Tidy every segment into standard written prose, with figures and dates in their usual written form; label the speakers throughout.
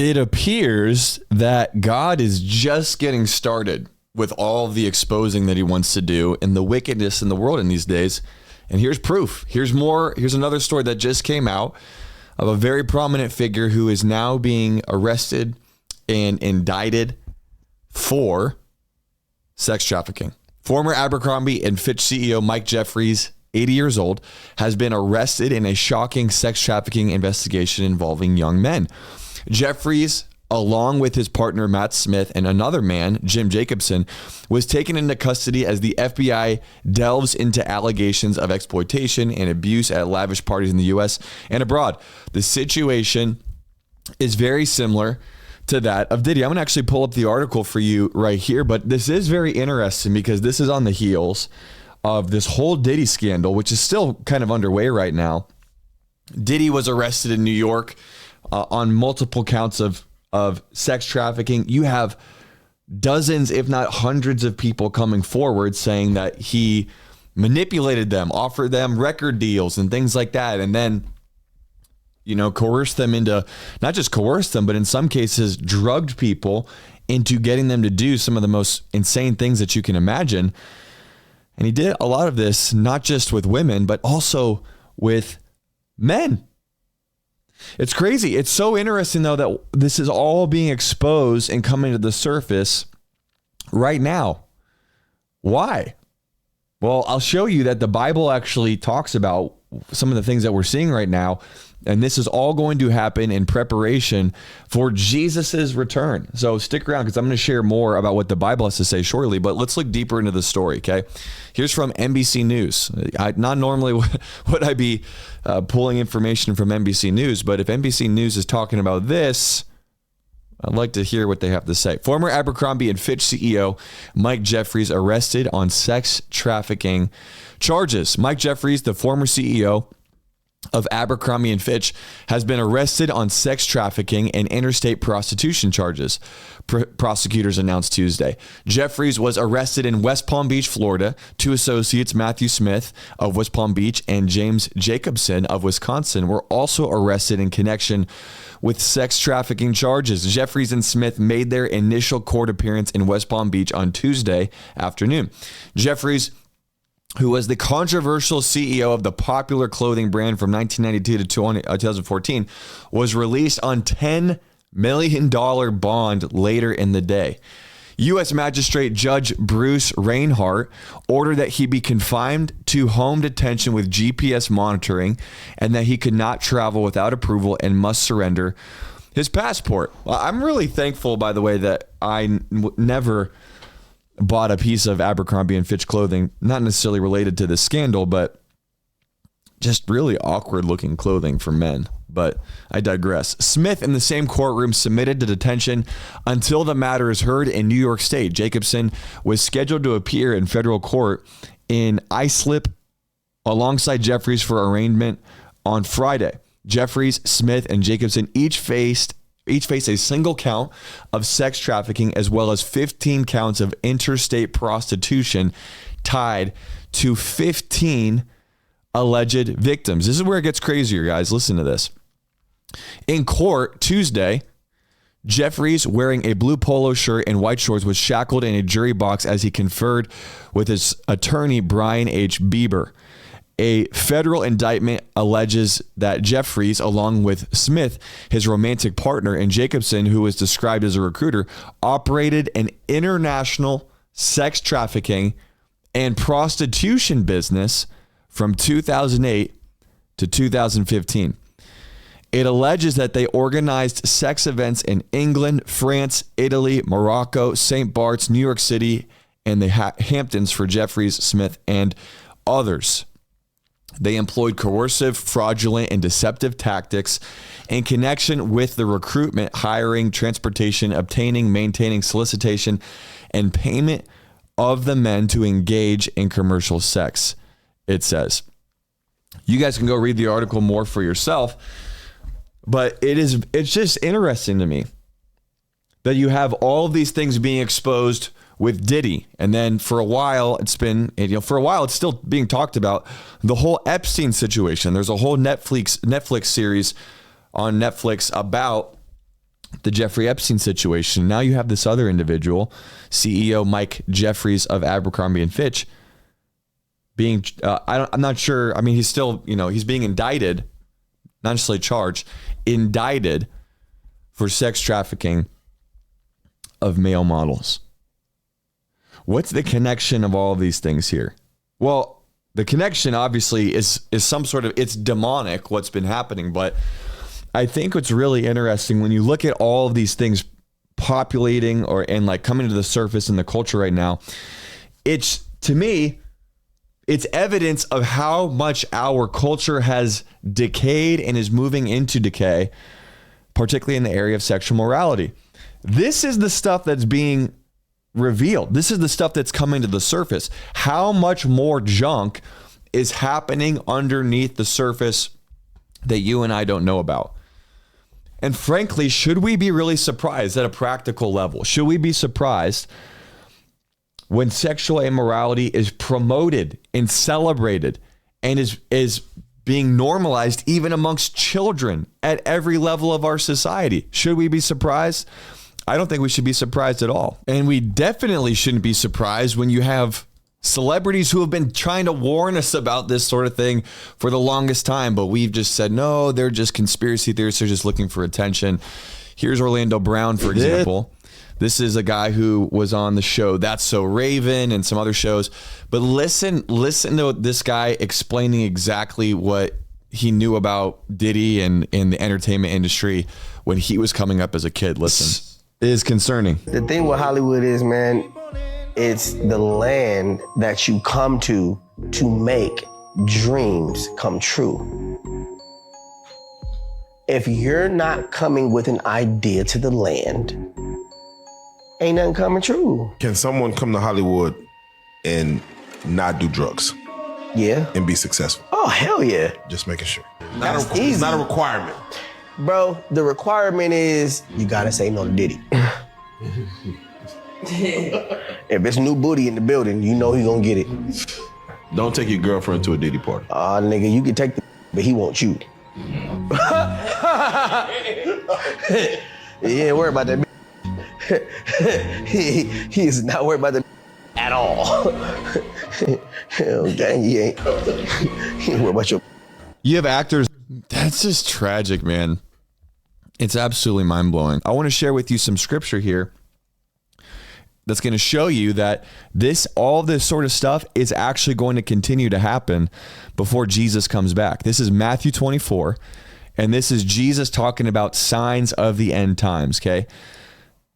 Speaker 1: It appears that God is just getting started with all the exposing that he wants to do and the wickedness in the world in these days. And here's proof. Here's more. Here's another story that just came out of a very prominent figure who is now being arrested and indicted for sex trafficking. Former Abercrombie and Fitch CEO Mike Jeffries, 80 years old, has been arrested in a shocking sex trafficking investigation involving young men. Jeffries, along with his partner Matt Smith and another man, Jim Jacobson, was taken into custody as the FBI delves into allegations of exploitation and abuse at lavish parties in the U.S. and abroad. The situation is very similar to that of Diddy. I'm going to actually pull up the article for you right here, but this is very interesting because this is on the heels of this whole Diddy scandal, which is still kind of underway right now. Diddy was arrested in New York on multiple counts of sex trafficking. You have dozens, if not hundreds of people coming forward saying that he manipulated them, offered them record deals and things like that. And then, coerced them into, not just coerced them, but in some cases drugged people into getting them to do some of the most insane things that you can imagine. And he did a lot of this, not just with women, but also with men. It's crazy. It's so interesting, though, that this is all being exposed and coming to the surface right now. Why? Well, I'll show you that the Bible actually talks about some of the things that we're seeing right now. And this is all going to happen in preparation for Jesus's return. So stick around because I'm going to share more about what the Bible has to say shortly. But let's look deeper into the story, okay? Here's from NBC News. Not normally would I be pulling information from NBC News, but if NBC News is talking about this, I'd like to hear what they have to say. Former Abercrombie and Fitch CEO Mike Jeffries arrested on sex trafficking charges. Mike Jeffries, the former CEO of Abercrombie and Fitch, has been arrested on sex trafficking and interstate prostitution charges, prosecutors announced Tuesday. Jeffries was arrested in West Palm Beach, Florida. Two associates, Matthew Smith of West Palm Beach and James Jacobson of Wisconsin, were also arrested in connection with sex trafficking charges. Jeffries and Smith made their initial court appearance in West Palm Beach on Tuesday afternoon. Jeffries, who was the controversial CEO of the popular clothing brand from 1992 to 2014, was released on $10 million bond later in the day. U.S. Magistrate Judge Bruce Reinhart ordered that he be confined to home detention with GPS monitoring and that he could not travel without approval and must surrender his passport. I'm really thankful, by the way, that I never bought a piece of Abercrombie and Fitch clothing, not necessarily related to this scandal, but just really awkward looking clothing for men. But I digress. Smith in the same courtroom submitted to detention until the matter is heard in New York State. Jacobson was scheduled to appear in federal court in Islip alongside Jeffries for arraignment on Friday. Jeffries, Smith, and Jacobson each face a single count of sex trafficking as well as 15 counts of interstate prostitution tied to 15 alleged victims. This is where it gets crazier, guys. Listen to this. In court Tuesday, Jeffries, wearing a blue polo shirt and white shorts, was shackled in a jury box as he conferred with his attorney, Brian H. Bieber. A federal indictment alleges that Jeffries, along with Smith, his romantic partner, and Jacobson, who was described as a recruiter, operated an international sex trafficking and prostitution business from 2008 to 2015. It alleges that they organized sex events in England, France, Italy, Morocco, St. Bart's, New York City, and the Hamptons for Jeffries, Smith, and others. They employed coercive, fraudulent, and deceptive tactics in connection with the recruitment, hiring, transportation, obtaining, maintaining, solicitation, and payment of the men to engage in commercial sex, it says. You guys can go read the article more for yourself, but it's just interesting to me that you have all of these things being exposed with Diddy. And then for a while, it's still being talked about, the whole Epstein situation. There's a whole Netflix series on Netflix about the Jeffrey Epstein situation. Now you have this other individual, CEO Mike Jeffries of Abercrombie and Fitch, being, I'm not sure. I mean, he's still, he's being indicted, not necessarily charged, indicted for sex trafficking of male models. What's the connection of all of these things here? Well, the connection obviously is some sort of, it's demonic what's been happening, but I think what's really interesting when you look at all of these things populating and like coming to the surface in the culture right now, it's, to me, it's evidence of how much our culture has decayed and is moving into decay, particularly in the area of sexual morality. This is the stuff that's being revealed. This is the stuff that's coming to the surface. How much more junk is happening underneath the surface that you and I don't know about? And frankly, should we be really surprised at a practical level? Should we be surprised when sexual immorality is promoted and celebrated and is being normalized even amongst children at every level of our society? Should we be surprised? I don't think we should be surprised at all. And we definitely shouldn't be surprised when you have celebrities who have been trying to warn us about this sort of thing for the longest time, but we've just said, no, they're just conspiracy theorists. They're just looking for attention. Here's Orlando Brown, for example. This is a guy who was on the show That's So Raven and some other shows. But listen to this guy explaining exactly what he knew about Diddy and in the entertainment industry when he was coming up as a kid. Listen, it is concerning.
Speaker 2: The thing with Hollywood is, man, it's the land that you come to make dreams come true. If you're not coming with an idea to the land, ain't nothing coming true.
Speaker 3: Can someone come to Hollywood and not do drugs?
Speaker 2: Yeah.
Speaker 3: And be successful?
Speaker 2: Oh, hell yeah.
Speaker 3: Just making sure.
Speaker 2: It's
Speaker 3: not a requirement.
Speaker 2: Bro, the requirement is you gotta say no to Diddy. If it's new booty in the building, you know he gonna get it.
Speaker 3: Don't take your girlfriend to a Diddy party.
Speaker 2: Nigga, you can take the but he wants you. He ain't worried about that. He is not worried about the at all. Dang, he ain't worried about your.
Speaker 1: You have actors. That's just tragic, man. It's absolutely mind-blowing. I want to share with you some scripture here that's going to show you that all this sort of stuff is actually going to continue to happen before Jesus comes back. This is Matthew 24, and this is Jesus talking about signs of the end times, okay?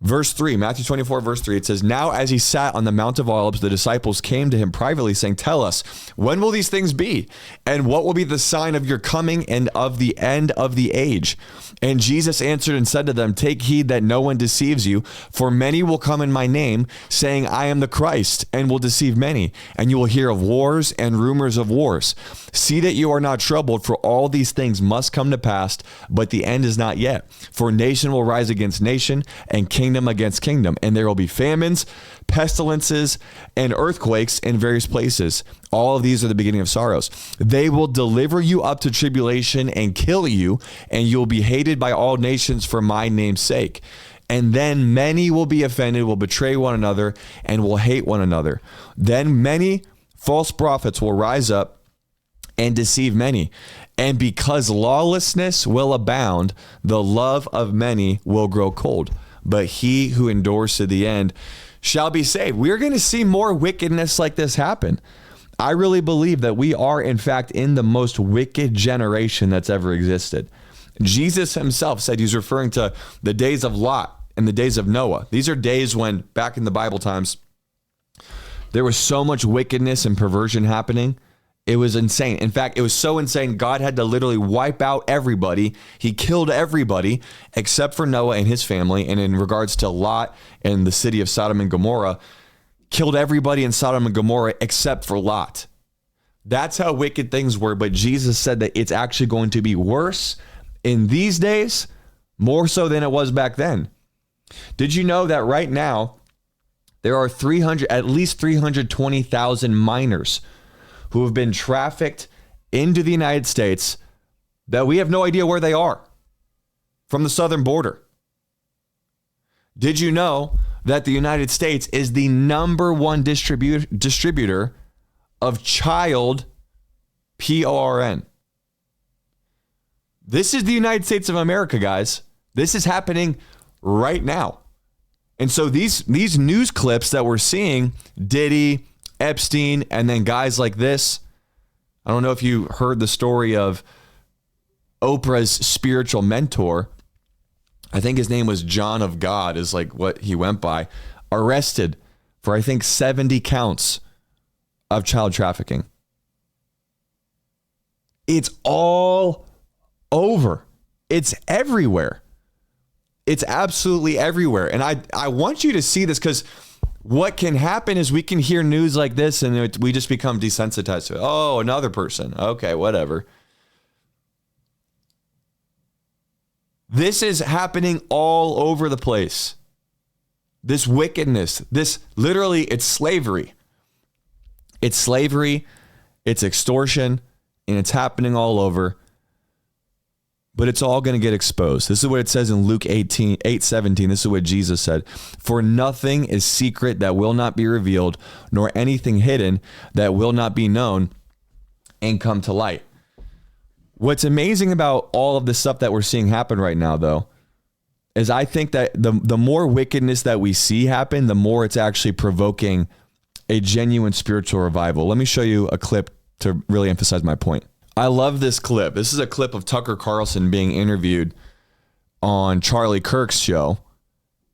Speaker 1: Verse 3, Matthew 24, verse 3, it says, "Now as he sat on the Mount of Olives, the disciples came to him privately, saying, 'Tell us, when will these things be? And what will be the sign of your coming and of the end of the age?' And Jesus answered and said to them, 'Take heed that no one deceives you, for many will come in my name, saying, I am the Christ, and will deceive many. And you will hear of wars and rumors of wars. See that you are not troubled, for all these things must come to pass, but the end is not yet. For nation will rise against nation, and kingdom against kingdom, and there will be famines, pestilences, and earthquakes in various places. All of these are the beginning of sorrows. They will deliver you up to tribulation and kill you, and you'll be hated by all nations for my name's sake. And then many will be offended, will betray one another, and will hate one another. Then many false prophets will rise up and deceive many. And because lawlessness will abound, the love of many will grow cold. But he who endures to the end shall be saved." We're going to see more wickedness like this happen. I really believe that we are, in fact, in the most wicked generation that's ever existed. Jesus himself said, he's referring to the days of Lot and the days of Noah. These are days when, back in the Bible times, there was so much wickedness and perversion happening. It was insane. In fact, it was so insane, God had to literally wipe out everybody. He killed everybody except for Noah and his family. And in regards to Lot and the city of Sodom and Gomorrah, killed everybody in Sodom and Gomorrah except for Lot. That's how wicked things were. But Jesus said that it's actually going to be worse in these days, more so than it was back then. Did you know that right now there are at least 320,000 minors who have been trafficked into the United States that we have no idea where they are from the southern border? Did you know that the United States is the number one distributor of child porn? This is the United States of America, guys. This is happening right now. And so these news clips that we're seeing, Diddy, Epstein, and then guys like this. I don't know if you heard the story of Oprah's spiritual mentor. I think his name was John of God is like what he went by. Arrested for, I think, 70 counts of child trafficking. It's all over. It's everywhere. It's absolutely everywhere. And I want you to see this, because what can happen is we can hear news like this and we just become desensitized to it. Oh, another person. Okay, whatever. This is happening all over the place. This wickedness, this literally, it's slavery. It's slavery, it's extortion, and it's happening all over. But it's all going to get exposed. This is what it says in Luke 8:17. This is what Jesus said. For nothing is secret that will not be revealed, nor anything hidden that will not be known and come to light. What's amazing about all of the stuff that we're seeing happen right now, though, is I think that the more wickedness that we see happen, the more it's actually provoking a genuine spiritual revival. Let me show you a clip to really emphasize my point. I love this clip. This is a clip of Tucker Carlson being interviewed on Charlie Kirk's show.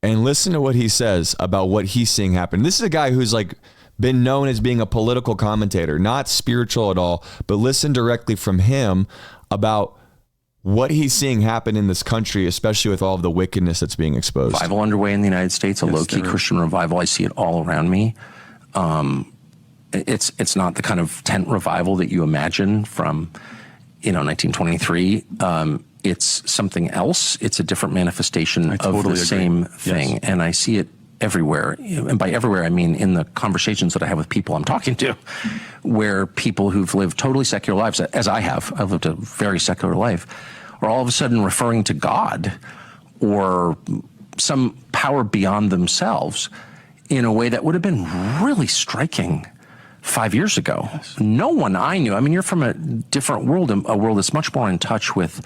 Speaker 1: And listen to what he says about what he's seeing happen. This is a guy who's like been known as being a political commentator, not spiritual at all, but listen directly from him about what he's seeing happen in this country, especially with all of the wickedness that's being exposed.
Speaker 4: Revival underway in the United States, a low-key Christian revival. I see it all around me. It's not the kind of tent revival that you imagine from, 1923. It's something else. It's a different manifestation of the same thing. Yes. And I see it everywhere. And by everywhere, I mean in the conversations that I have with people I'm talking to, where people who've lived totally secular lives, as I have, I've lived a very secular life, are all of a sudden referring to God or some power beyond themselves in a way that would have been really striking 5 years ago. Yes. No one I knew, I mean, you're from a different world, a world that's much more in touch with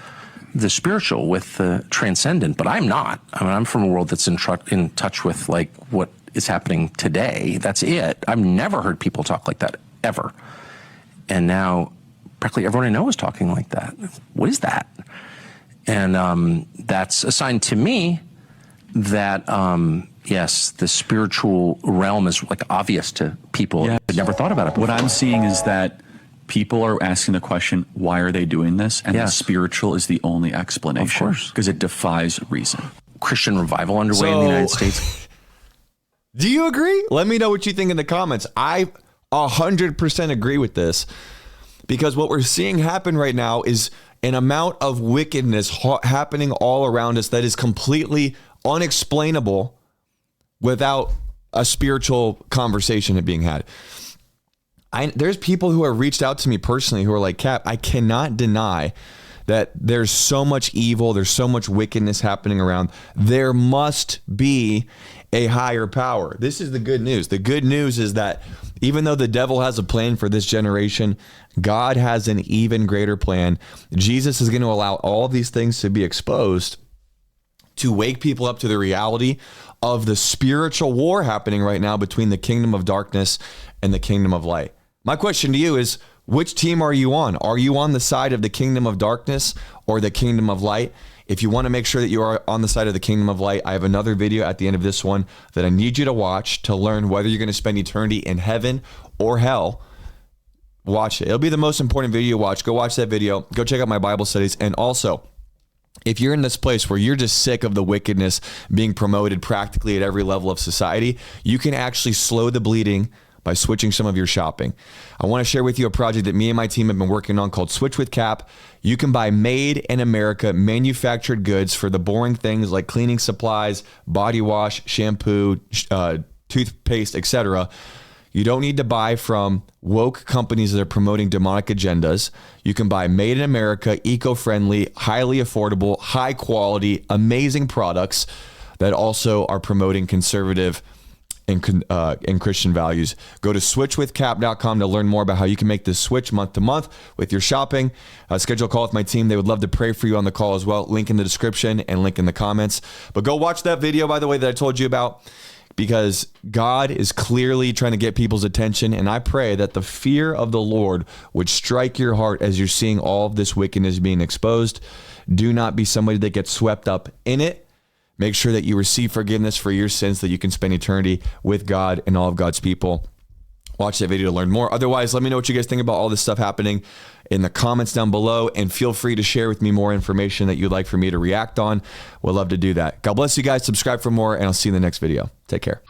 Speaker 4: the spiritual, with the transcendent, but I'm not. I mean, I'm from a world that's in touch with like what is happening today. That's it. I've never heard people talk like that, ever. And now practically everyone I know is talking like that. What is that? And that's a sign to me that, yes, the spiritual realm is like obvious to people.
Speaker 5: Yes.
Speaker 4: I'd never thought about it before.
Speaker 5: What I'm seeing is that people are asking the question, why are they doing this? And the spiritual is the only explanation.
Speaker 4: Of course.
Speaker 5: Because it defies reason.
Speaker 4: Christian revival underway in the United States.
Speaker 1: Do you agree? Let me know what you think in the comments. I 100% agree with this, because what we're seeing happen right now is an amount of wickedness happening all around us that is completely unexplainable without a spiritual conversation being had. There's people who have reached out to me personally who are like, Cap, I cannot deny that there's so much evil, there's so much wickedness happening around. There must be a higher power. This is the good news. The good news is that even though the devil has a plan for this generation, God has an even greater plan. Jesus is going to allow all of these things to be exposed to wake people up to the reality of the spiritual war happening right now between the kingdom of darkness and the kingdom of light. My question to you is, which team are you on? Are you on the side of the kingdom of darkness or the kingdom of light? If you want to make sure that you are on the side of the kingdom of light, I have another video at the end of this one that I need you to watch to learn whether you're going to spend eternity in heaven or hell. Watch it. It'll be the most important video you watch. Go watch that video. Go check out my Bible studies. And also, if you're in this place where you're just sick of the wickedness being promoted practically at every level of society, you can actually slow the bleeding by switching some of your shopping. I want to share with you a project that me and my team have been working on called Switch with Cap. You can buy made in America manufactured goods for the boring things like cleaning supplies, body wash, shampoo, toothpaste, etc. You don't need to buy from woke companies that are promoting demonic agendas. You can buy made in America, eco-friendly, highly affordable, high quality, amazing products that also are promoting conservative and Christian values. Go to switchwithcap.com to learn more about how you can make this switch month to month with your shopping. Schedule a call with my team. They would love to pray for you on the call as well. Link in the description and link in the comments. But go watch that video, by the way, that I told you about, because God is clearly trying to get people's attention. And I pray that the fear of the Lord would strike your heart as you're seeing all of this wickedness being exposed. Do not be somebody that gets swept up in it. Make sure that you receive forgiveness for your sins, that you can spend eternity with God and all of God's people. Watch that video to learn more. Otherwise, let me know what you guys think about all this stuff happening in the comments down below, and feel free to share with me more information that you'd like for me to react on. We'd love to do that. God bless you guys. Subscribe for more, and I'll see you in the next video. Take care.